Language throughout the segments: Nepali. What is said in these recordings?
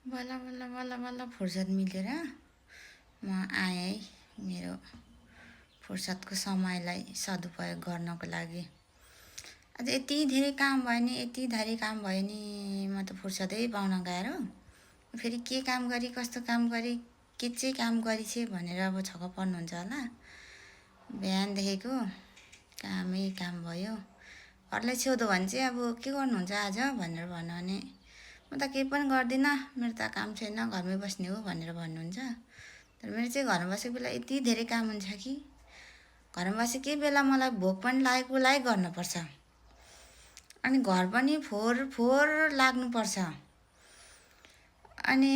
बल्ल बल्ल बल्ल बल्ल फुर्सद मिलेर म आएँ है मेरो फुर्सदको समयलाई सदुपयोग गर्नको लागि। आज यति धेरै काम भयो नि, यति धेरै काम भयो नि, म त फुर्सदै पाउन गाह्रो। फेरि के काम गरी, कस्तो काम गरी, के चाहिँ काम गरिछे भनेर अब छक्क पर्नुहुन्छ होला। बिहानदेखिको कामै काम भयो। घरलाई छेउदो भने चाहिँ अब के गर्नुहुन्छ आज भनेर भन्यो भने म त केही पनि गर्दिनँ, मेरो त काम छैन, घरमै बस्ने हो भनेर भन्नुहुन्छ। तर मेरो चाहिँ घरमा बसेको बेला यति धेरै काम हुन्छ कि घरमा बसेकै बेला मलाई भोक पनि लागेकोलाई गर्नुपर्छ, अनि घर पनि फोहोर फोहोर लाग्नुपर्छ, अनि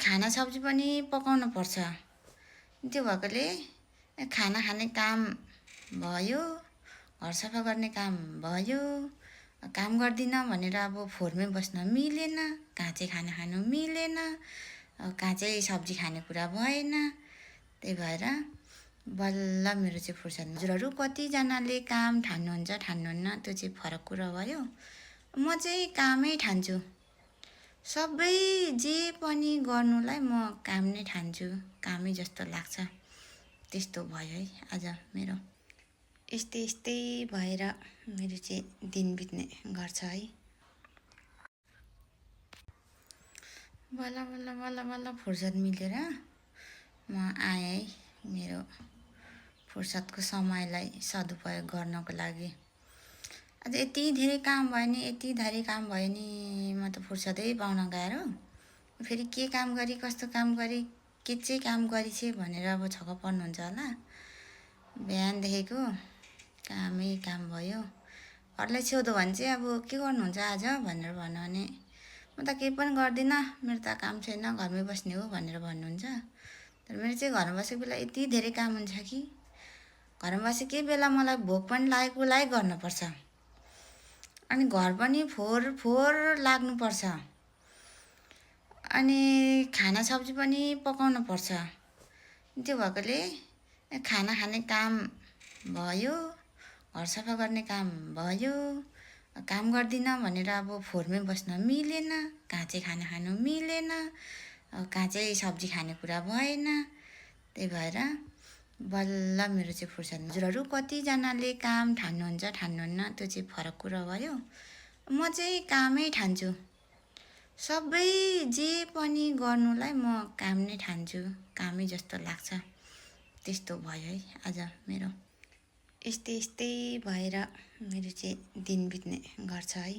खाना सब्जी पनि पकाउनु पर्छ। त्यो भएकोले खाना खाने काम भयो, घर सफा गर्ने काम भयो। काम गर्दिनँ भनेर अब फोहोरमै बस्न मिलेन, काँचै खाना खानु मिलेन, काँचै सब्जी खाने कुरा भएन। त्यही भएर बल्ल मेरो चाहिँ फुर्सद। हजुरहरू कतिजनाले काम ठान्नुहुन्छ ठान्नुहुन्न त्यो चाहिँ फरक कुरा भयो। म चाहिँ कामै ठान्छु, सबै जे पनि गर्नुलाई म काम नै ठान्छु, कामै जस्तो लाग्छ। त्यस्तो भयो है आज मेरो। यस्तै यस्तै भएर मेरो चाहिँ दिन बित्ने गर्छ है। बल्ल बल्ल बल्ल बल्ल फुर्सद मिलेर म आएँ है मेरो फुर्सदको समयलाई सदुपयोग गर्नको लागि। आज यति धेरै काम भयो नि, यति धेरै काम भयो नि, म त फुर्सदै पाउन गाह्रो। फेरि के काम गरी, कस्तो काम गरी, के चाहिँ काम गरिछे भनेर अब छक्क पर्नुहुन्छ होला। बिहानदेखिको कामै काम भयो। घरलाई छेउदो भने चाहिँ अब के गर्नुहुन्छ आज भनेर भन्यो भने म त केही पनि गर्दिनँ, मेरो त काम छैन, घरमै बस्ने हो भनेर भन्नुहुन्छ। तर मेरो चाहिँ घरमा बसेको बेला यति धेरै काम हुन्छ कि घरमा बसेकै बेला मलाई भोक पनि लागेकोलाई गर्नुपर्छ, अनि घर पनि फोहोर फोहोर लाग्नुपर्छ, अनि खाना सब्जी पनि पकाउनु पर्छ। त्यो भएकोले खाना खाने काम भयो, घर सफा गर्ने काम भयो। काम गर्दिनँ भनेर अब फोहोरमै बस्न मिलेन, काँचै खाना खानु मिलेन, काँचै सब्जी खाने कुरा भएन। त्यही भएर बल्ल मेरो चाहिँ फुर्सद। हजुरहरू कतिजनाले काम ठान्नुहुन्छ ठान्नुहुन्न त्यो चाहिँ फरक कुरा भयो। म चाहिँ कामै ठान्छु, सबै जे पनि गर्नुलाई म काम नै ठान्छु, कामै जस्तो लाग्छ। त्यस्तो भयो है आज मेरो। यस्तै यस्तै भएर मेरो चाहिँ दिन बित्ने गर्छ है।